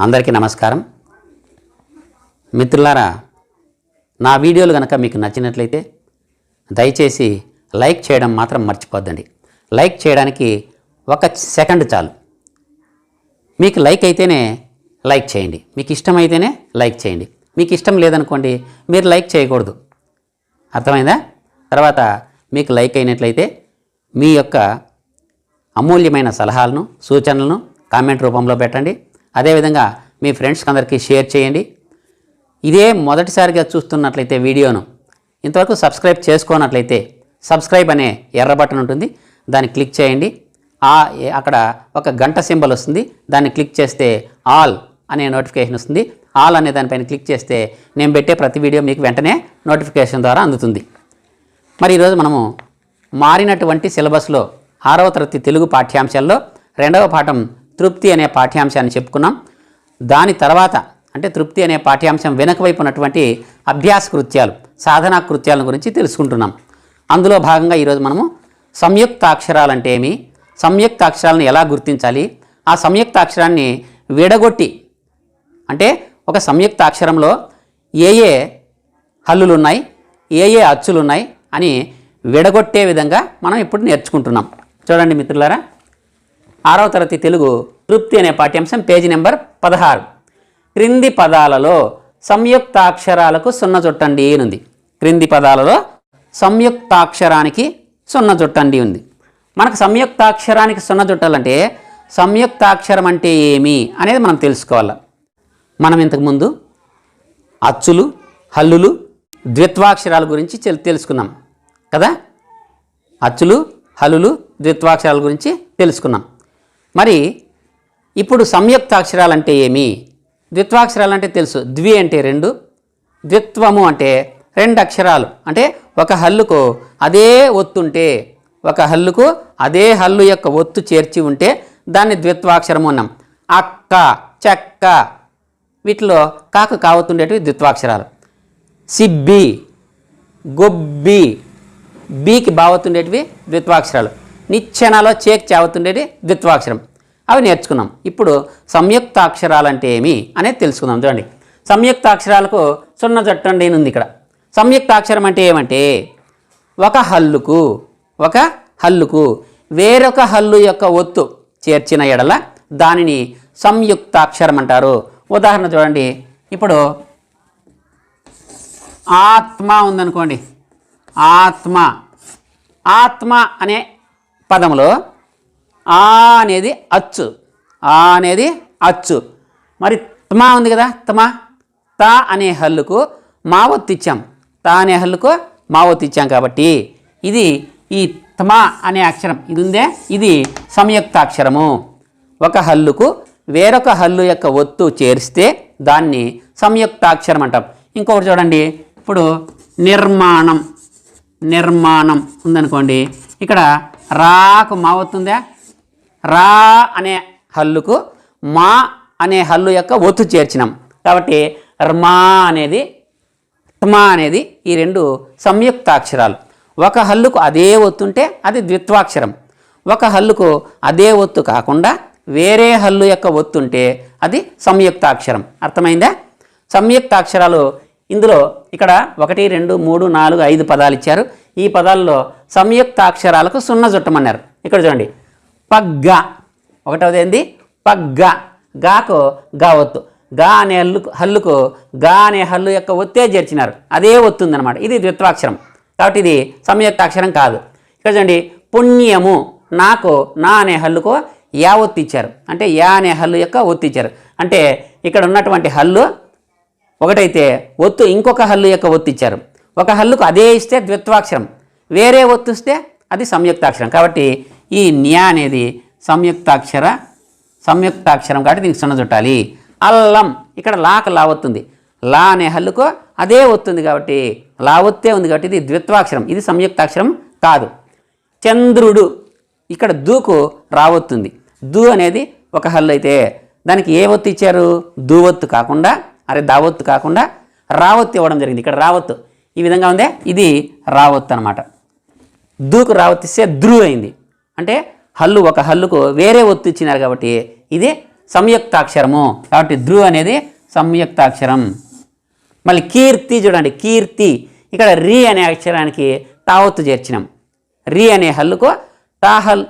అందరికీ నమస్కారం. మిత్రులారా, నా వీడియోలు కనుక మీకు నచ్చినట్లయితే దయచేసి లైక్ చేయడం మాత్రం మర్చిపోద్దండి. లైక్ చేయడానికి 1 సెకండ్ చాలు. మీకు లైక్ అయితేనే లైక్ చేయండి, మీకు ఇష్టమైతేనే లైక్ చేయండి. మీకు ఇష్టం లేదనుకోండి, మీరు లైక్ చేయకూడదు. అర్థమైందా? తర్వాత మీకు లైక్ అయినట్లయితే మీ యొక్క అమూల్యమైన సలహాలను, సూచనలను కామెంట్ రూపంలో పెట్టండి. అదేవిధంగా మీ ఫ్రెండ్స్కి అందరికీ షేర్ చేయండి. ఇదే మొదటిసారిగా చూస్తున్నట్లయితే వీడియోను ఇంతవరకు సబ్స్క్రైబ్ చేసుకోనట్లయితే సబ్స్క్రైబ్ అనే ఎర్ర బటన్ ఉంటుంది, దాన్ని క్లిక్ చేయండి. అక్కడ ఒక గంట సింబల్ వస్తుంది, దాన్ని క్లిక్ చేస్తే ఆల్ అనే నోటిఫికేషన్ వస్తుంది. ఆల్ అనే దానిపైన క్లిక్ చేస్తే నేను పెట్టే ప్రతి వీడియో మీకు వెంటనే నోటిఫికేషన్ ద్వారా అందుతుంది. మరి ఈరోజు మనము మారినటువంటి సిలబస్లో 6వ తరగతి తెలుగు పాఠ్యాంశాల్లో 2వ పాఠం తృప్తి అనే పాఠ్యాంశాన్ని చెప్పుకున్నాం. దాని తర్వాత అంటే తృప్తి అనే పాఠ్యాంశం వెనుక వైపు ఉన్నటువంటి అభ్యాస కృత్యాలు, సాధనా కృత్యాల గురించి తెలుసుకుంటున్నాం. అందులో భాగంగా ఈరోజు మనము సంయుక్తాక్షరాలు అంటే ఏమి, సంయుక్తాక్షరాలను ఎలా గుర్తించాలి, ఆ సంయుక్తాక్షరాన్ని విడగొట్టి అంటే ఒక సంయుక్తాక్షరంలో ఏ ఏ హల్లులు ఉన్నాయి, ఏ ఏ అచ్చులు ఉన్నాయి అని విడగొట్టే విధంగా మనం ఇప్పుడు నేర్చుకుంటున్నాం. చూడండి మిత్రులారా, 6వ తరగతి తెలుగు తృప్తి అనే పాఠ్యాంశం పేజీ నెంబర్ 16. క్రింది పదాలలో సంయుక్తాక్షరాలకు సున్న చుట్టండి ఉంది. క్రింది పదాలలో సంయుక్తాక్షరానికి సున్న చుట్టండి ఉంది. మనకు సంయుక్తాక్షరానికి సున్న చుట్టాలంటే సంయుక్తాక్షరం అంటే ఏమి అనేది మనం తెలుసుకోవాలి. మనం ఇంతకుముందు అచ్చులు, హల్లులు, ద్విత్వాక్షరాల గురించి తెలుసుకున్నాం కదా. అచ్చులు, హల్లులు, ద్విత్వాక్షరాల గురించి తెలుసుకున్నాం. మరి ఇప్పుడు సంయుక్తాక్షరాలు అంటే ఏమి? ద్విత్వాక్షరాలు అంటే తెలుసు, ద్వి అంటే 2, ద్విత్వము అంటే 2 అక్షరాలు. అంటే ఒక హల్లుకు అదే ఒత్తుంటే, ఒక హల్లుకు అదే హల్లు యొక్క ఒత్తు చేర్చి ఉంటే దాన్ని ద్విత్వాక్షరము అన్నాం. అక్క, చెక్క, వీటిలో కాకు కావతుండేటివి ద్విత్వాక్షరాలు. సిబ్బి, గొబ్బి, బీకి బావతుండేటివి ద్విత్వాక్షరాలు. నిచ్చెనలో చేక్ చావుతుండేది ద్విత్వాక్షరం. అవి నేర్చుకున్నాం. ఇప్పుడు సంయుక్తాక్షరాలు అంటే ఏమి అనేది తెలుసుకుందాం. చూడండి, సంయుక్తాక్షరాలకు సున్న చుట్టండి ఉంది ఇక్కడ. సంయుక్తాక్షరం అంటే ఏమంటే ఒక హల్లుకు వేరొక హల్లు యొక్క ఒత్తు చేర్చిన ఎడల దానిని సంయుక్తాక్షరం అంటారు. ఉదాహరణ చూడండి, ఇప్పుడు ఆత్మ ఉందనుకోండి. ఆత్మ అనే పదంలో ఆ అనేది అచ్చు. మరి త్మ ఉంది కదా, తా అనే హల్లుకు మా ఒత్తిచ్చాం. కాబట్టి ఇది ఈ త్మ అనే అక్షరం ఇది ఉందే, ఇది సంయుక్తాక్షరము. ఒక హల్లుకు వేరొక హల్లు యొక్క ఒత్తు చేరిస్తే దాన్ని సంయుక్తాక్షరం అంటాం. ఇంకొకటి చూడండి, ఇప్పుడు నిర్మాణం ఉందనుకోండి. ఇక్కడ రాకు మా వస్తుందా, రా అనే హల్లుకు మా అనే హల్లు యొక్క ఒత్తు చేర్చినాం. కాబట్టి ర్మా అనేది, త్మా అనేది ఈ 2 సంయుక్తాక్షరాలు. ఒక హల్లుకు అదే ఒత్తుంటే అది ద్విత్వాక్షరం. ఒక హల్లుకు అదే ఒత్తు కాకుండా వేరే హల్లు యొక్క ఒత్తుంటే అది సంయుక్తాక్షరం. అర్థమైందా? సంయుక్తాక్షరాలు ఇందులో ఇక్కడ 1, 2, 3, 4, 5 పదాలు ఇచ్చారు. ఈ పదాల్లో సంయుక్తాక్షరాలకు సున్న చుట్టమన్నారు. ఇక్కడ చూడండి, పగ్గ ఒకటవది ఏంది, పగ్గ. గాకు గా ఒత్తు, గా అనే హల్లుకు గా అనే హల్లు యొక్క ఒత్తే చేర్చినారు, అదే ఒత్తుందనమాట. ఇది ద్విత్వాక్షరం కాబట్టి ఇది సంయుక్తాక్షరం కాదు. ఇక్కడ చూడండి, పుణ్యము, నాకు నా అనే హల్లుకు యా ఒత్తి ఇచ్చారు, అంటే యా అనే హల్లు యొక్క ఒత్తి ఇచ్చారు. అంటే ఇక్కడ ఉన్నటువంటి హల్లు ఒకటైతే ఒత్తు ఇంకొక హల్లు యొక్క ఒత్తి ఇచ్చారు. ఒక హల్లుకు అదే ఇస్తే ద్విత్వాక్షరం, వేరే ఒత్తు ఇస్తే అది సంయుక్తాక్షరం. కాబట్టి ఈ న్యా అనేది సంయుక్తాక్షరం కాబట్టి దీనికి సున్న చుట్టాలి. అల్లం, ఇక్కడ లాకు లా వస్తుంది, లా అనే హల్లుకు అదే ఒత్తుంది కాబట్టి లా ఒత్తే ఉంది కాబట్టి ఇది ద్విత్వాక్షరం, ఇది సంయుక్తాక్షరం కాదు. చంద్రుడు, ఇక్కడ దూకు రావొత్తుంది. దూ అనేది ఒక హల్లు అయితే దానికి ఏ ఒత్తు ఇచ్చారు, దూ ఒత్తు కాకుండా దావొత్తు కాకుండా రావొత్తు ఇవ్వడం జరిగింది. ఇక్కడ రావొత్తు ఈ విధంగా ఉందే, ఇది రావొత్తు అనమాట. దూకు రావొత్తిస్తే ధ్రు అయింది. అంటే హల్లు ఒక హల్లుకు వేరే ఒత్తు ఇచ్చినారు కాబట్టి ఇది సంయుక్తాక్షరము కాబట్టి ధృ అనేది సంయుక్తాక్షరం. మళ్ళీ కీర్తి చూడండి, కీర్తి ఇక్కడ రి అనే అక్షరానికి తా ఒత్తు చేర్చినాం. రి అనే హల్లుకు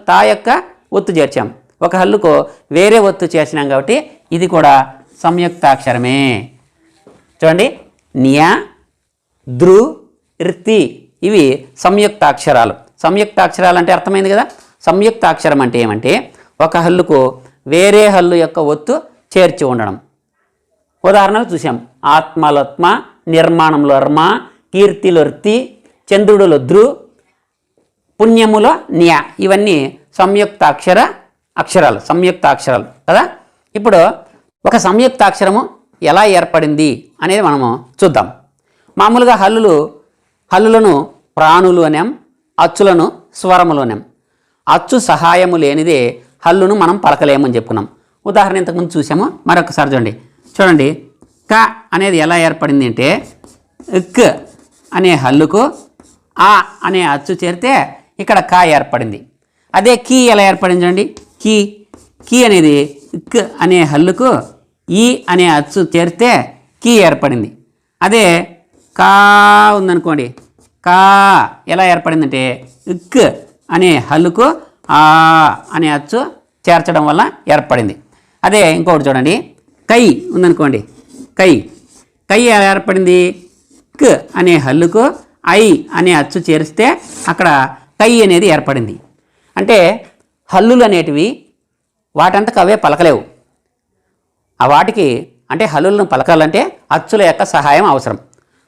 తా యొక్క ఒత్తు చేర్చాం. ఒక హల్లుకు వేరే ఒత్తు చేర్చినాం కాబట్టి ఇది కూడా సంయుక్తాక్షరమే. చూడండి న్యా, ధృ, ర్తి ఇవి సంయుక్తాక్షరాలు. సంయుక్తాక్షరాలు అంటే అర్థమైంది కదా. సంయుక్తాక్షరం అంటే ఏమంటే ఒక హల్లుకు వేరే హల్లు యొక్క ఒత్తు చేర్చి ఉండడం. ఉదాహరణలు చూసాం. ఆత్మలోత్మ, నిర్మాణంలో ర్మ, కీర్తిలో ర్తి, చంద్రుడులో ధృ, పుణ్యములో న్యా ఇవన్నీ సంయుక్తాక్షరాలు కదా. ఇప్పుడు ఒక సంయుక్తాక్షరము ఎలా ఏర్పడింది అనేది మనము చూద్దాం. మామూలుగా హల్లులను ప్రాణులు అనాం, అచ్చులను స్వరములు అనాం. అచ్చు సహాయము లేనిదే హల్లును మనం పలకలేమని చెప్పుకున్నాం. ఉదాహరణ ఇంతకుముందు చూసాము, మరొకసారి చూడండి క అనేది ఎలా ఏర్పడింది అంటే ఇక్ అనే హల్లుకు ఆ అనే అచ్చు చేరితే ఇక్కడ క ఏర్పడింది. అదే కీ ఎలా ఏర్పడింది చూడండి. కీ అనేది ఇక్ అనే హల్లుకు ఈ అనే అచ్చు చేరితే కీ ఏర్పడింది. అదే కా ఉందనుకోండి, కా ఎలా ఏర్పడిందంటే ఇక్ అనే హల్లుకు ఆ అనే అచ్చు చేర్చడం వల్ల ఏర్పడింది. అదే ఇంకొకటి చూడండి, కై ఉందనుకోండి, కై ఎలా ఏర్పడింది? క్ అనే హల్లుకు ఐ అనే అచ్చు చేరిస్తే అక్కడ కై అనేది ఏర్పడింది. అంటే హల్లులు అనేటివి వాటంతకు అవే పలకలేవు. ఆ వాటికి అంటే హల్లులను పలకాలంటే అచ్చుల యొక్క సహాయం అవసరం.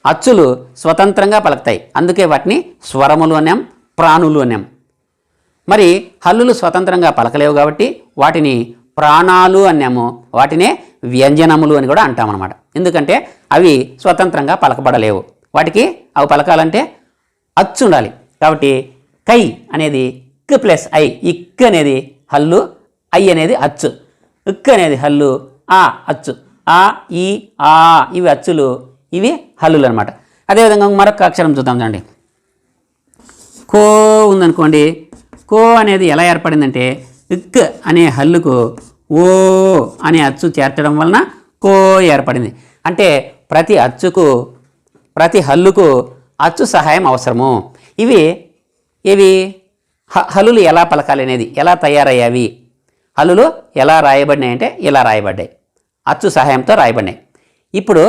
అచ్చులు స్వతంత్రంగా పలుకుతాయి, అందుకే వాటిని స్వరములు అన్నాం, ప్రాణులు అన్నాం. మరి హల్లులు స్వతంత్రంగా పలకలేవు కాబట్టి వాటిని ప్రాణాలు అన్నాము, వాటినే వ్యంజనములు అని కూడా అంటామన్నమాట. ఎందుకంటే అవి స్వతంత్రంగా పలకబడలేవు, వాటికి అవి పలకాలంటే అచ్చు ఉండాలి. కాబట్టి కై అనేది ఇక్ ప్లస్ ఐ, ఇక్ అనేది హల్లు, ఐ అనేది అచ్చు. ఇక్ అనేది హల్లు, ఆ అచ్చు, ఆ ఈ ఆ ఇవి అచ్చులు, ఇవి హల్లులు అనమాట. అదేవిధంగా మరొక అక్షరం చూద్దాం చూడండి. కో ఉందనుకోండి, కో అనేది ఎలా ఏర్పడిందంటే ఇక్ అనే హల్లుకు ఓ అనే అచ్చు చేర్చడం వలన కో ఏర్పడింది. అంటే ప్రతి హల్లుకు అచ్చు సహాయం అవసరము. ఇవి హల్లులు ఎలా పలకాలి అనేది, ఎలా తయారయ్యావి, హల్లులు ఎలా రాయబడినాయి అంటే ఇలా రాయబడ్డాయి, అచ్చు సహాయంతో రాయబడినాయి. ఇప్పుడు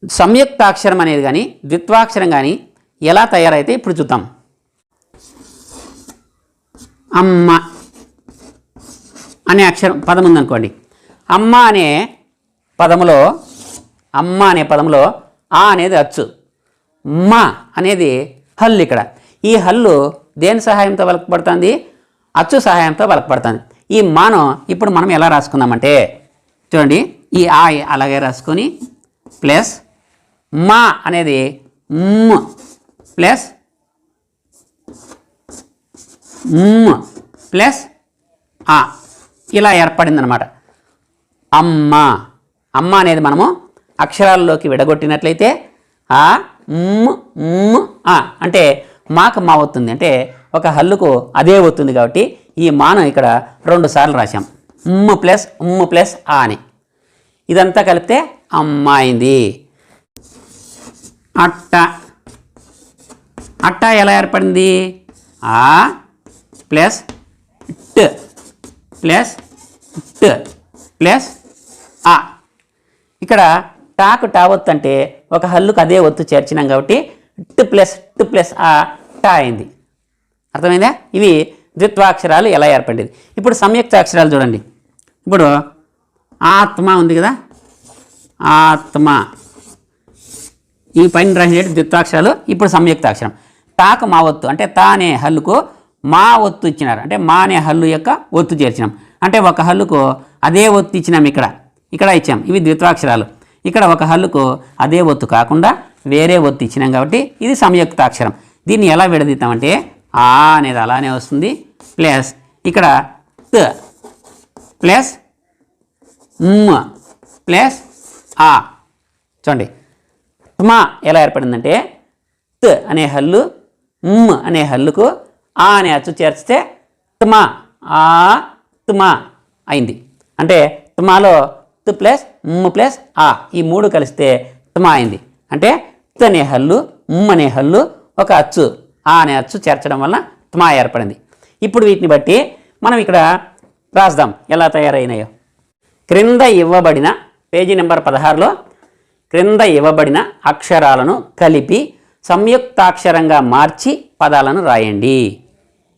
సంయుక్తాక్షరం అనేది కానీ ద్విత్వాక్షరం కానీ ఎలా తయారైతే ఇప్పుడు చూద్దాం. అమ్మ అనే పదం ఉందనుకోండి. అమ్మ అనే పదములో ఆ అనేది అచ్చు, మ అనేది హల్లు. ఇక్కడ ఈ హల్లు దేని సహాయంతో పలకబడుతుంది? అచ్చు సహాయంతో పలకబడుతుంది. ఈ మాను ఇప్పుడు మనం ఎలా రాసుకుందామంటే చూడండి, ఈ ఆ అలాగే రాసుకొని ప్లస్ మా అనేది మ్ ప్లస్ ప్లస్ ఆ ఇలా ఏర్పడిందనమాట. అమ్మ అనేది మనము అక్షరాల్లోకి విడగొట్టినట్లయితే ఆ ఆ అంటే మాకు మా వస్తుంది, అంటే ఒక హల్లుకు అదే వస్తుంది. కాబట్టి ఈ మాను ఇక్కడ 2 సార్లు రాశాం, ప్లస్ ఆ అని. ఇదంతా కలిపితే అమ్మ అయింది. అట్ట ఎలా ఏర్పడింది? ఆ ప్లస్ ట్ ప్లస్ ట్ ప్లస్ ఆ. ఇక్కడ టాకు టా ఒత్తు అంటే ఒక హల్లుకు అదే ఒత్తు చేర్చినాం కాబట్టి ట్ ప్లస్ ఆ టా అయింది. అర్థమైందా? ఇవి ద్విత్వాక్షరాలు ఎలా ఏర్పడేది. ఇప్పుడు సంయుక్తాక్షరాలు చూడండి. ఇప్పుడు ఆత్మ ఉంది కదా, ఆత్మ ఈ పైన రాసిన ద్విత్వాక్షరాలు. ఇప్పుడు సంయుక్తాక్షరం తాకు మా ఒత్తు అంటే తా అనే హల్లుకు మా ఒత్తు ఇచ్చినారు, అంటే మా అనే హల్లు యొక్క ఒత్తు చేర్చినాం. అంటే ఒక హల్లుకు అదే ఒత్తు ఇచ్చినాం, ఇక్కడ ఇచ్చాం. ఇవి ద్విత్వాక్షరాలు. ఇక్కడ ఒక హల్లుకు అదే ఒత్తు కాకుండా వేరే ఒత్తు ఇచ్చినాం కాబట్టి ఇది సంయుక్తాక్షరం. దీన్ని ఎలా విడదీద్దామంటే ఆ అనేది అలానే వస్తుంది, ప్లస్ ఇక్కడ త ప్లస్ మ్ ప్లస్ ఆ. చూడండి త్మ ఎలా ఏర్పడిందంటే త్ అనే హల్లు మ్ అనే హల్లుకు ఆ అనే అచ్చు చేర్చితే త్మ ఆ త్మ అయింది. అంటే త్మాలో తు ప్లస్ మ్ ప్లస్ ఆ ఈ 3 కలిస్తే త్మా అయింది. అంటే త్ అనే హల్లు, అనే హల్లు, ఒక అచ్చు ఆ అనే అచ్చు చేర్చడం వల్ల త్మా ఏర్పడింది. ఇప్పుడు వీటిని బట్టి మనం ఇక్కడ రాద్దాం ఎలా తయారైనాయో. క్రింద ఇవ్వబడిన పేజీ నెంబర్ 16లో క్రింద ఇవ్వబడిన అక్షరాలను కలిపి సంయుక్తాక్షరంగా మార్చి పదాలను రాయండి.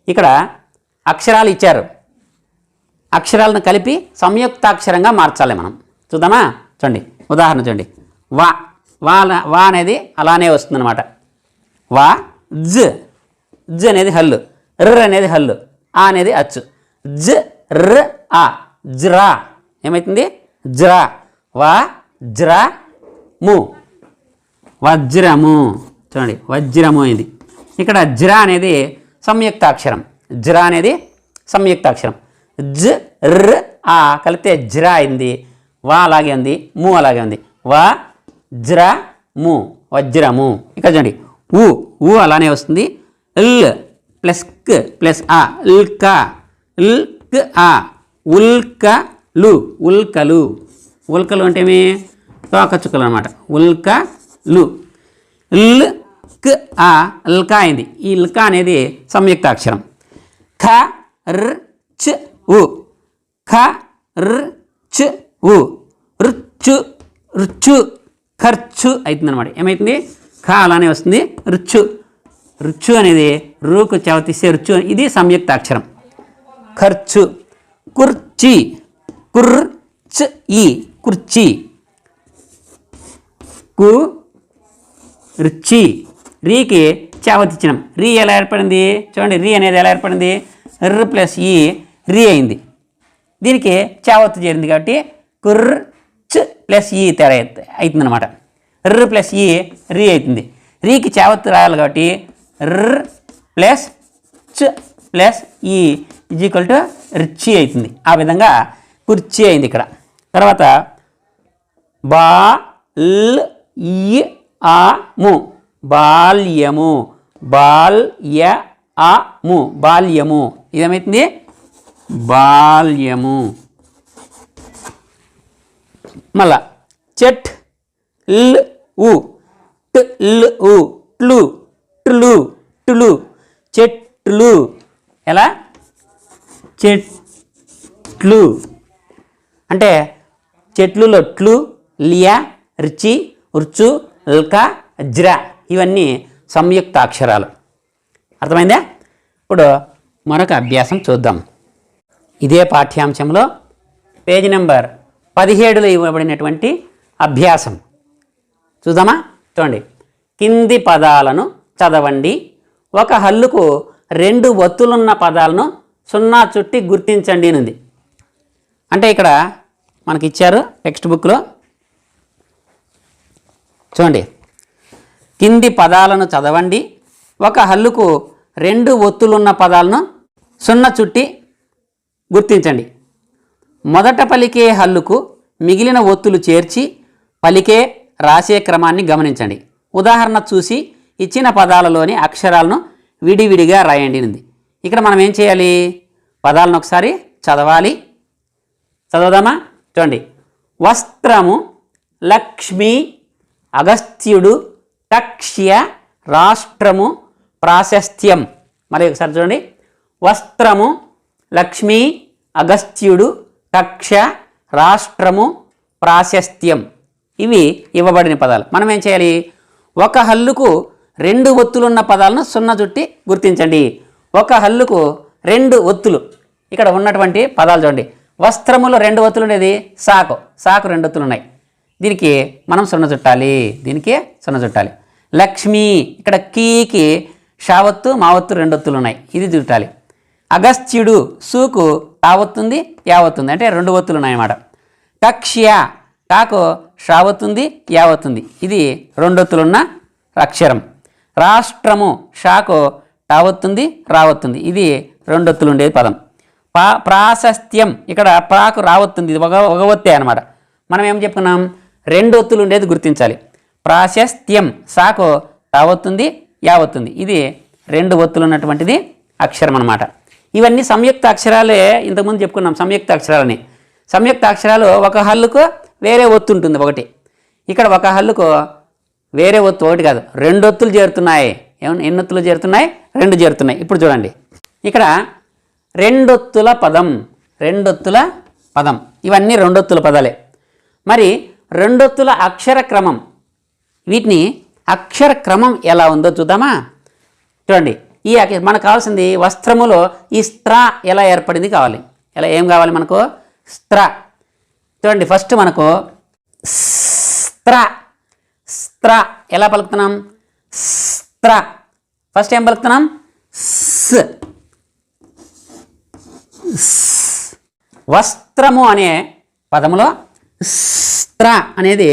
ఇక్కడ అక్షరాలు ఇచ్చారు, అక్షరాలను కలిపి సంయుక్తాక్షరంగా మార్చాలి మనం. చూద్దామా? చూడండి, ఉదాహరణ చూడండి. వా వా వా అనేది అలానే వస్తుందన్నమాట. వా జ జ అనేది హల్లు, ర్ అనేది హల్లు, ఆ అనేది అచ్చు. జ ర్ ఆ జ్రా ఏమవుతుంది? జ్రా. వా జ్రా ము వజ్రము. చూడండి, వజ్రము అయింది. ఇక్కడ జ్రా అనేది సంయుక్తాక్షరం, జ్రా అనేది సంయుక్తాక్షరం. జ ర్ ఆ కలిపితే జ్రా అయింది. వా అలాగే ఉంది, ము అలాగే ఉంది. వా జ్రా ము వజ్రము. ఇక్కడ చూడండి, ఊ అలానే వస్తుంది. ల్ ప్లస్ క్ ప్లస్ ఆ ఉల్కా, ఉల్క్ ఆ ఉల్కలు, ఉల్కలు. ఉల్కలు అంటే ఏమి? తోకచుక్కలు అనమాట. ఉల్కలు. ల్ క్ ఆ ఉల్కా అయింది. ఈ ఉల్కా అనేది సంయుక్తాక్షరం. ఖ ర్ చ్ ఉ, ఖ ర్ చ్ ఉ, రుచ్చు రుచ్చు ఖర్చు అవుతుందన్నమాట. ఏమవుతుంది? ఖ అలానే వస్తుంది. రుచ్చు, రుచ్చు అనేది రూకు చవతిస్తే రుచ్చు, ఇది సంయుక్తాక్షరం. ఖర్చు. కుర్చీ, కుర్చ్ ఈ కుర్చీ. కు రుచి. రీకి చావతిచ్చినాం. రీ ఎలా ఏర్పడింది? చూడండి, రీ అనేది ఎలా ఏర్పడింది? ర్ ప్లస్ ఈ రీ అయింది. దీనికి చావత్తు చేరింది కాబట్టి కుర్చ్ ప్లస్ ఈ తెర అవుతుంది అనమాట. ర్ ప్లస్ ఈ రీ అవుతుంది. రీకి చావత్తు రాయాలి కాబట్టి ర్ ప్లస్ చ్ ప్లస్ ఈ ఈజ్ ఈక్వల్ టు రిచి అవుతుంది. ఆ విధంగా కుర్చీ అయింది ఇక్కడ. తర్వాత బా ల్ ఈ ఆ ము బాల్యము, బాల్యము, బాల్యము. ఇదేమవుతుంది? బాల్యము. మళ్ళా చెట్ ల్ ఉ ట్ ల్ ఉ ట్లు ట్లు ట్లు చెట్లు. ఎలా? చెట్లు అంటే చెట్లులో ట్లు, లియా, రుచి, రుచు, ల్కా, జ్రా ఇవన్నీ సంయుక్త అక్షరాలు. అర్థమైందా? ఇప్పుడు మరొక అభ్యాసం చూద్దాం. ఇదే పాఠ్యాంశంలో పేజీ నెంబర్ 17లో ఇవ్వబడినటువంటి అభ్యాసం చూద్దామా? చూడండి, కింది పదాలను చదవండి. ఒక హల్లుకు 2 ఒత్తులున్న పదాలను 0 చుట్టి గుర్తించండి ఉంది. అంటే ఇక్కడ మనకి ఇచ్చారు టెక్స్ట్ బుక్లో. చూడండి, కింది పదాలను చదవండి. ఒక హల్లుకు 2 ఒత్తులున్న పదాలను 0 చుట్టి గుర్తించండి. మొదట పలికే హల్లుకు మిగిలిన ఒత్తులు చేర్చి పలికే రాసే క్రమాన్ని గమనించండి. ఉదాహరణ చూసి ఇచ్చిన పదాలలోని అక్షరాలను విడివిడిగా రాయండి ఉంది. ఇక్కడ మనం ఏం చేయాలి? పదాలను ఒకసారి చదవాలి. చదవదామా? చూడండి, వస్త్రము, లక్ష్మి, అగస్త్యుడు, కక్ష్య, రాష్ట్రము, ప్రాశస్త్యం. మరి ఒకసారి చూడండి, వస్త్రము, లక్ష్మి, అగస్త్యుడు, కక్ష, రాష్ట్రము, ప్రాశస్త్యం. ఇవి ఇవ్వబడిన పదాలు. మనం ఏం చేయాలి? ఒక హల్లుకు 2 ఒత్తులున్న పదాలను 0 చుట్టి గుర్తించండి. ఒక హల్లుకు 2 ఒత్తులు ఇక్కడ ఉన్నటువంటి పదాలు చూడండి. వస్త్రములో 2 ఒత్తులు ఉండేది సాకు, సాకు 2 ఒత్తులు ఉన్నాయి. దీనికి మనం 0 చుట్టాలి, దీనికి 0 చుట్టాలి. లక్ష్మి ఇక్కడ కీకి షావత్తు, మావత్తు 2 ఒత్తులు ఉన్నాయి, ఇది చుట్టాలి. అగస్త్యుడు సూకు తావత్తుంది, యావత్తుంది, అంటే 2 ఒత్తులు ఉన్నాయన్నమాట. కక్ష్య కాకు షావత్తుంది, యావత్తుంది, ఇది 2 ఒత్తులున్న అక్షరం. రాష్ట్రము షాకు టావత్తుంది, రావత్తుంది, ఇది 2 ఒత్తులు ఉండేది పదం. ప్రాశస్త్యం ఇక్కడ ప్రాకు రావత్తుంది, ఇది ఒక ఒత్తే అనమాట. మనం ఏం చెప్పుకున్నాం? 2 ఒత్తులు ఉండేది గుర్తించాలి. ప్రాశస్త్యం సాకు తావత్తుంది, యావత్తుంది, ఇది 2 ఒత్తులు ఉన్నటువంటిది అక్షరం అనమాట. ఇవన్నీ సంయుక్త అక్షరాలే. ఇంతకుముందు చెప్పుకున్నాం సంయుక్త అక్షరాలని. సంయుక్త అక్షరాలు ఒక హల్లుకు వేరే ఒత్తు ఉంటుంది ఒకటి. ఇక్కడ ఒక హల్లుకు వేరే ఒత్తు ఒకటి కాదు 2 ఒత్తులు చేరుతున్నాయి. ఎన్ని ఒత్తులు చేరుతున్నాయి? 2 చేరుతున్నాయి. ఇప్పుడు చూడండి ఇక్కడ 2 ఒత్తుల పదం, 2 ఒత్తుల పదం, ఇవన్నీ 2 ఒత్తుల పదాలే. మరి 2 ఒత్తుల అక్షర క్రమం, వీటిని అక్షర క్రమం ఎలా ఉందో చూద్దామా? చూడండి, ఈ మనకు కావాల్సింది వస్త్రములో ఈ స్త్ర ఎలా ఏర్పడింది కావాలి. ఏం కావాలి మనకు? స్త్ర. చూడండి, ఫస్ట్ మనకు స్త్ర, స్త్ర ఎలా పలుకుతున్నాం? స్త్ర. ఫస్ట్ ఏం పలుకుతున్నాం? స్. వస్త్రము అనే పదములో స్త్ర అనేది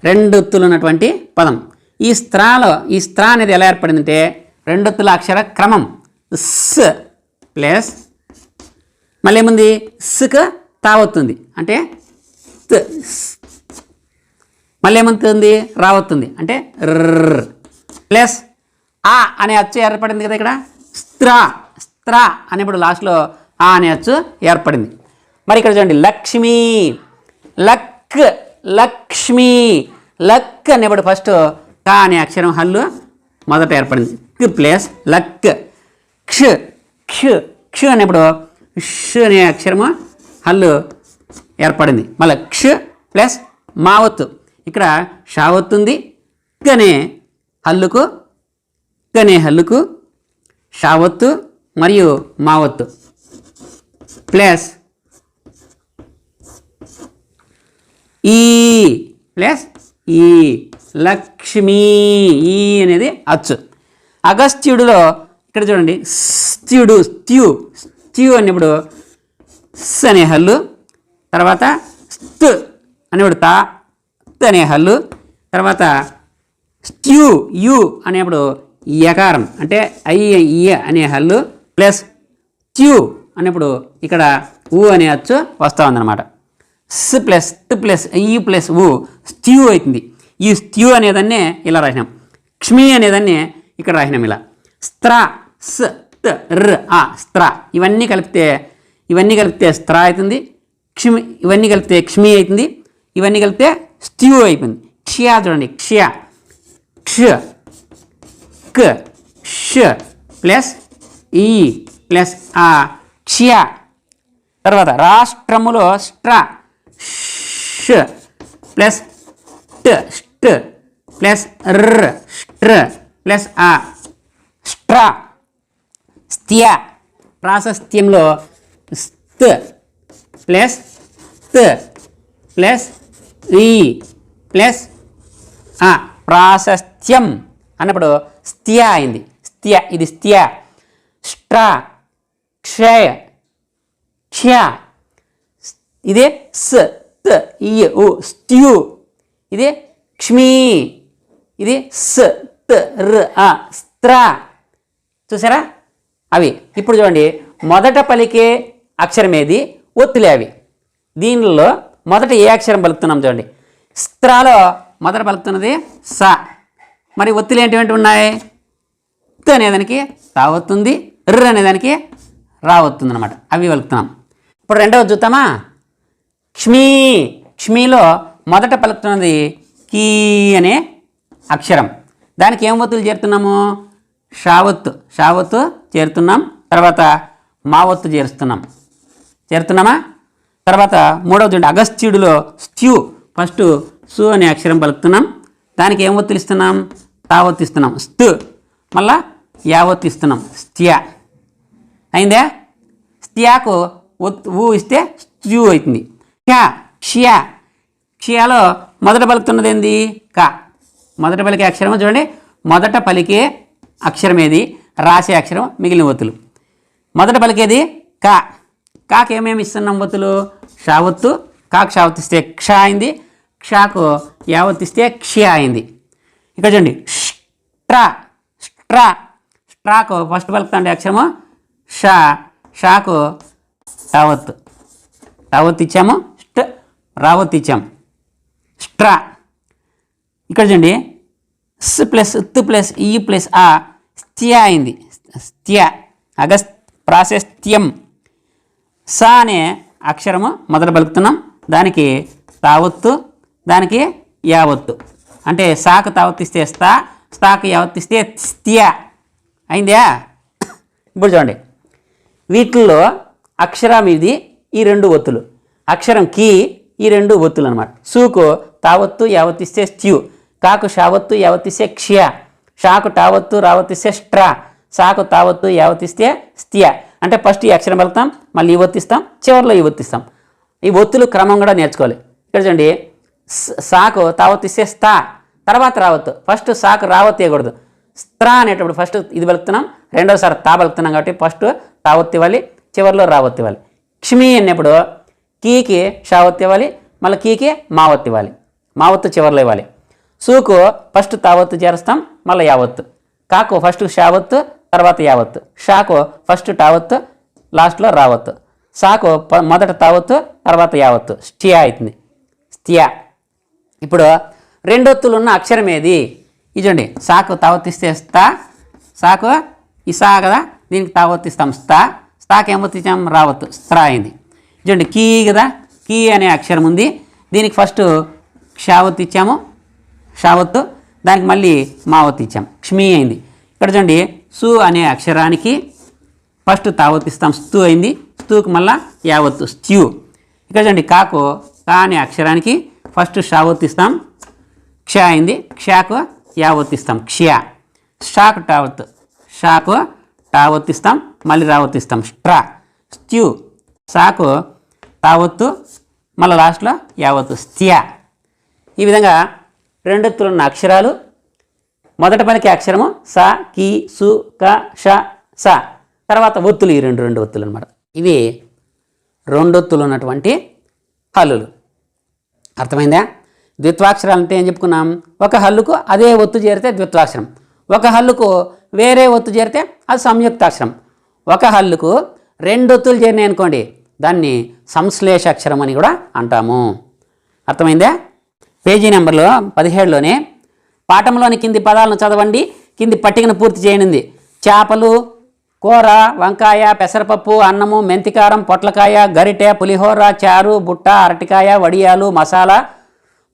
2 ఒత్తులు ఉన్నటువంటి పదం. ఈ స్త్ర అనేది ఎలా ఏర్పడిందంటే 2 ఒత్తుల అక్షర క్రమం. స్ ప్లస్ మళ్ళీ ఏముంది? స్కు తావొత్తుంది అంటే మళ్ళీ ఏమవుతుంది? రావొత్తుంది అంటే ర్ర ప్లస్ ఆ అనే అచ్చు ఏర్పడింది కదా ఇక్కడ. స్త్ర అనేప్పుడు లాస్ట్లో ఆ అనే అచ్చు ఏర్పడింది. మరి ఇక్కడ చూడండి, లక్ష్మి, లక్ష్మి, లక్ అనేప్పుడు ఫస్ట్ కా అనే అక్షరం హల్లు మొదట ఏర్పడింది. Plus luck. క్ష అనేప్పుడు ష్ అనే అక్షరము హల్లు ఏర్పడింది. మళ్ళీ క్ష ప్లస్ మావత్తు, ఇక్కడ షావత్తుంది. కనే హల్లుకు షావత్తు మరియు మావత్తు ప్లస్ ఈ ప్లస్ ఈ లక్ష్మి. ఈ అనేది అచ్చు. అగస్త్యుడిలో ఇక్కడ చూడండి, స్త్యూ అనేప్పుడు స్ అనే హల్లు, తర్వాత స్త్ అనేప్పుడు తా అనే హల్లు, తర్వాత స్ట్యూ యు అనేప్పుడు యకారం అంటే ఐ అనే హల్లు ప్లస్ ట్యూ అనేప్పుడు ఇక్కడ ఊ అనే అచ్చు వస్తూ ఉందన్నమాట. స్ ప్లస్ ట్ ప్లస్ ఈ ప్లస్ ఊ స్ట్యూ అవుతుంది. ఈ స్ట్యూ అనేదాన్ని ఇలా రాసినాం. క్ష్మి అనేదాన్ని ఇక్కడ రాసినాం ఇలా. స్త్ర స్ ట్ ర్ ఆ స్త్ర. ఇవన్నీ కలిపితే స్త్ర అవుతుంది. ఇవన్నీ కలిపితే క్ష్మి అవుతుంది. ఇవన్నీ కలిపితే స్ట్యూ అయిపోయింది. క్షియా చూడండి, క్షియా క్ష క్ ష ప్లస్ ఈ ప్లస్ ఆ క్షియా. తర్వాత రాష్ట్రములో స్ట్ర ష ప్లస్ స్ట్ ప్లస్ ర్ స్ట్ర ప్లస్ ఆ స్ట్ర. స్థ్య ప్రాశస్త్యంలో స్థ్ ప్లస్ త్ ప్లస్ ఈ ప్లస్ ఆ ప్రాశస్త్యం అన్నప్పుడు స్థ్య అయింది. ఇది స్థ్య. స్ట్ర క్షయ క్ష ఇదే స్ త్ ఈ ఉ స్ట్యూ. ఇది క్ష్మి. ఇది స్ త్ ర్ ఆ స్త్ర. చూసారా అవి. ఇప్పుడు చూడండి, మొదట పలికే అక్షరం ఏది? ఒత్తులే అవి. దీనిలో మొదట ఏ అక్షరం పలుకుతున్నాం చూడండి. స్త్రాలో మొదట పలుకుతున్నది స. మరి ఒత్తులు ఏంటి ఉన్నాయి? త్ అనేదానికి తావొత్తుంది, ర్ అనేదానికి రావొత్తుంది అనమాట. అవి పలుకుతున్నాం. ఇప్పుడు రెండవది చూద్దామా? క్ష్మిలో మొదట పలుకుతున్నది కీ అనే అక్షరం. దానికి ఏం ఒత్తులు చేరుతున్నాము? షావత్తు చేరుతున్నాం. తర్వాత మావత్తు చేరుతున్నామా? తర్వాత మూడవది చూడండి, అగస్త్యుడిలో స్ట్యూ ఫస్ట్ సు అనే అక్షరం పలుకుతున్నాం. దానికి ఏం ఒత్తులు ఇస్తున్నాం? తావత్తు ఇస్తున్నాం. స్త్ మళ్ళా యావత్తు ఇస్తున్నాం. స్థ్య అయిందా? స్థ్యాకు ఊ ఇస్తే స్ట్యూ అవుతుంది. క్షియాలో మొదట పలుకుతున్నది ఏంది? క. మొదట పలికే అక్షరం చూడండి, మొదట పలికే అక్షరం ఏది? రాసే అక్షరం మిగిలిన ఒత్తులు. మొదట పలికేది క. కాకు ఏమేమి ఇస్తున్నాం ఒత్తులు? షావత్తు. కాకు షావత్తు ఇస్తే క్ష అయింది. క్షాకు యావత్తు ఇస్తే క్ష అయింది. ఇక్కడ చూడండి, స్ట్రాకు ఫస్ట్ పలుకుతాండే అక్షరము షాకు తావత్తు ఇచ్చాము. రావత్తు ఇచ్చాము. స్ట్రా. ఇక్కడ చూడండి, స్ ప్లస్ త్ ప్లస్ ఈ ప్లస్ ఆ స్థ్య అయింది. స్థ్య ప్రాశస్త్యం. స అనే అక్షరము మొదట పలుకుతున్నాం, దానికి తావొత్తు, దానికి యావత్తు. అంటే సాకు తావత్తిస్తే స్థా, స్థాకు యావత్తిస్తే స్థియా. అయిందా? ఇప్పుడు చూడండి, వీటిల్లో అక్షరం ఇది, ఈ రెండు ఒత్తులు. అక్షరం కీ, ఈ రెండు ఒత్తులు అనమాట. సూకు తావత్తు యావత్తిస్తే స్త్యు, కాకు షావత్తు యావత్తిస్తే క్షయ, షాకు టావత్తు రావత్తిస్తే స్ట్రా, సాకు తావత్తు యావత్తిస్తే స్థియ. అంటే ఫస్ట్ ఈ అక్షరం వెళ్తాం, మళ్ళీ ఈ ఒత్తిస్తాం, చివరిలో ఈ ఒత్తిస్తాం. ఈ ఒత్తులు క్రమం కూడా నేర్చుకోవాలి. ఇక్కడ చూడండి, సాకు తావత్తిస్తే స్థా, తర్వాత రావత్తు. ఫస్ట్ సాకు రావత్తు వేయకూడదు. స్త్రా అనేటప్పుడు ఫస్ట్ ఇది పలుకుతున్నాం, రెండోసారి తా పలుకుతున్నాం కాబట్టి ఫస్ట్ తావత్తు ఇవ్వాలి, చివరిలో రావత్తు ఇవ్వాలి. క్ష్మి అన్నప్పుడు కీకి షావత్తు ఇవ్వాలి, మళ్ళీ కీకి మావత్తు ఇవ్వాలి, మావత్తు చివరిలో ఇవ్వాలి. సూకు ఫస్ట్ తావత్తు చేరుస్తాం, మళ్ళీ యావత్తు. కాకు ఫస్ట్ షావత్తు, తర్వాత యావత్తు. షాకు ఫస్ట్ టావత్తు, లాస్ట్లో రావత్తు. సాకు మొదట తావత్తు, తర్వాత యావత్తు. స్టియా అవుతుంది, స్థియా. ఇప్పుడు రెండొత్తులు ఉన్న అక్షరం ఏది? ఇదండి, సాకు తావత్తిస్తే స్థా, సాకు ఈ సా కదా, దీనికి తావత్తిస్తాం స్థా, స్థాకి ఏమొత్తిచ్చాం? రావత్తు, స్త్రా అయింది. చూడండి, కీ కదా, కీ అనే అక్షరం ఉంది, దీనికి ఫస్ట్ షావత్తు ఇచ్చాము, షావత్తు, దానికి మళ్ళీ మావత్తు ఇచ్చాం, క్ష్మీ అయింది. ఇక్కడ చూడండి, సు అనే అక్షరానికి ఫస్ట్ తావత్తిస్తాం, స్తు అయింది, స్తూకి మళ్ళీ యావత్తు, స్త్యూ. ఇక్కడ చూడండి, కాకు కా అనే అక్షరానికి ఫస్ట్ షావత్తిస్తాం, క్ష అయింది, క్షాకు యావత్తిస్తాం, క్షయ. షాకు టావత్తు, షాకు టావత్తిస్తాం, మళ్ళీ రావత్తిస్తాం, స్ట్రా, స్త్యూ. సాకు తావత్తు, మళ్ళీ లాస్ట్లో యావత్తు, స్థియా. ఈ విధంగా రెండొత్తులున్న అక్షరాలు, మొదట పలికే అక్షరము సా, కీ, సు, క, ష, స, తర్వాత ఒత్తులు, ఈ రెండు ఒత్తులు అనమాట. ఇవి రెండొత్తులు ఉన్నటువంటి హల్లులు. అర్థమైందా? ద్విత్వాక్షరాలు అంటే ఏం చెప్పుకున్నాం? ఒక హల్లుకు అదే ఒత్తు చేరితే ద్విత్వాక్షరం, ఒక హల్లుకు వేరే ఒత్తు చేరితే అది సంయుక్తాక్షరం. ఒక హల్లుకు రెండు ఒత్తులు చేరినాయి అనుకోండి, దాన్ని సంశ్లేష అక్షరం అని కూడా అంటాము. అర్థమైందా? పేజీ నెంబర్లో 17లోనే పాఠంలోని కింది పదాలను చదవండి, కింది పట్టికను పూర్తి చేయనుంది. చేపలు, కూర, వంకాయ, పెసరపప్పు, అన్నము, మెంతికారం, పొట్లకాయ, గరిటె, పులిహోర, చారు, బుట్ట, అరటికాయ, వడియాలు, మసాలా,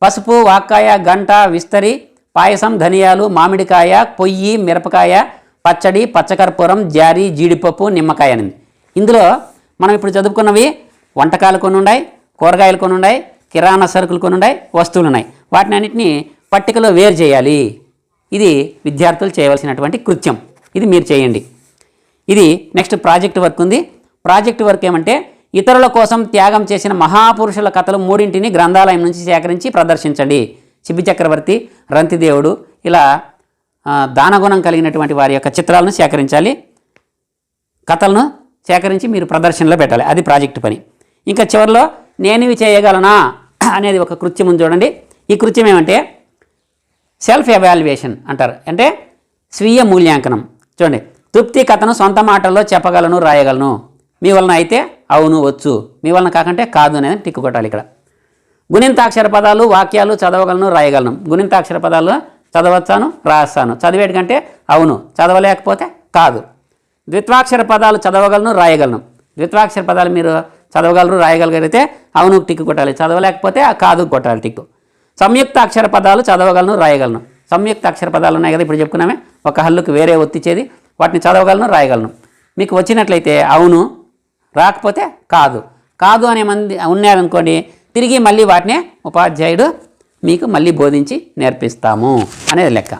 పసుపు, వాక్కాయ, గంట, విస్తరి, పాయసం, ధనియాలు, మామిడికాయ, పొయ్యి, మిరపకాయ, పచ్చడి, పచ్చకర్పూరం, జారి, జీడిపప్పు, నిమ్మకాయ అనింది. ఇందులో మనం ఇప్పుడు చదువుకున్నవి వంటకాలు కొన్ని ఉన్నాయి, కూరగాయలు కొన్ని ఉన్నాయి, కిరాణా సరుకులు కొన్ని ఉన్నాయి, వస్తువులు ఉన్నాయి. వాటిని అన్నింటినీ పట్టికలో వేరు చేయాలి. ఇది విద్యార్థులు చేయవలసినటువంటి కృత్యం. ఇది మీరు చేయండి. ఇది నెక్స్ట్ ప్రాజెక్ట్ వర్క్ ఉంది. ప్రాజెక్ట్ వర్క్ ఏమంటే, ఇతరుల కోసం త్యాగం చేసిన మహాపురుషుల కథలు 3 గ్రంథాలయం నుంచి సేకరించి ప్రదర్శించండి. చిబ్బి చక్రవర్తి, రంతిదేవుడు, ఇలా దానగుణం కలిగినటువంటి వారి యొక్క చిత్రాలను సేకరించాలి, కథలను సేకరించి మీరు ప్రదర్శనలో పెట్టాలి. అది ప్రాజెక్టు పని. ఇంకా చివరిలో నేనివి చేయగలనా అనేది ఒక కృత్యం ఉంది చూడండి. ఈ కృత్యం ఏమంటే సెల్ఫ్ ఎవాల్యుయేషన్ అంటారు, అంటే స్వీయ మూల్యాంకనం. చూడండి, తృప్తి కథను సొంత మాటల్లో చెప్పగలను, రాయగలను. మీ వలన అయితే అవును, వచ్చు, మీ వలన కాకంటే కాదు అనేది టిక్కు కొట్టాలి. ఇక్కడ గుణింతాక్షర పదాలు, వాక్యాలు చదవగలను, రాయగలను. గుణింతాక్షర పదాలు చదవచ్చాను, రాస్తాను. చదివేటికంటే అవును, చదవలేకపోతే కాదు. ద్విత్వాక్షర పదాలు చదవగలను, రాయగలను. ద్విత్వాక్షర పదాలు మీరు చదవగలరు, రాయగలిగితే అవును టిక్కు కొట్టాలి, చదవలేకపోతే కాదు కొట్టాలి టిక్కు. సంయుక్త అక్షర పదాలు చదవగలను, రాయగలను. సంయుక్త అక్షర పదాలు ఉన్నాయి కదా, ఇప్పుడు చెప్పుకున్నామే, ఒక హల్లుకు వేరే ఒత్తిచ్చేది, వాటిని చదవగలను, రాయగలను. మీకు వచ్చినట్లయితే అవును, రాకపోతే కాదు. కాదు అనే మంది ఉన్నారనుకోండి, తిరిగి మళ్ళీ వాటినే ఉపాధ్యాయుడు మీకు మళ్ళీ బోధించి నేర్పిస్తాము అనేది లెక్క.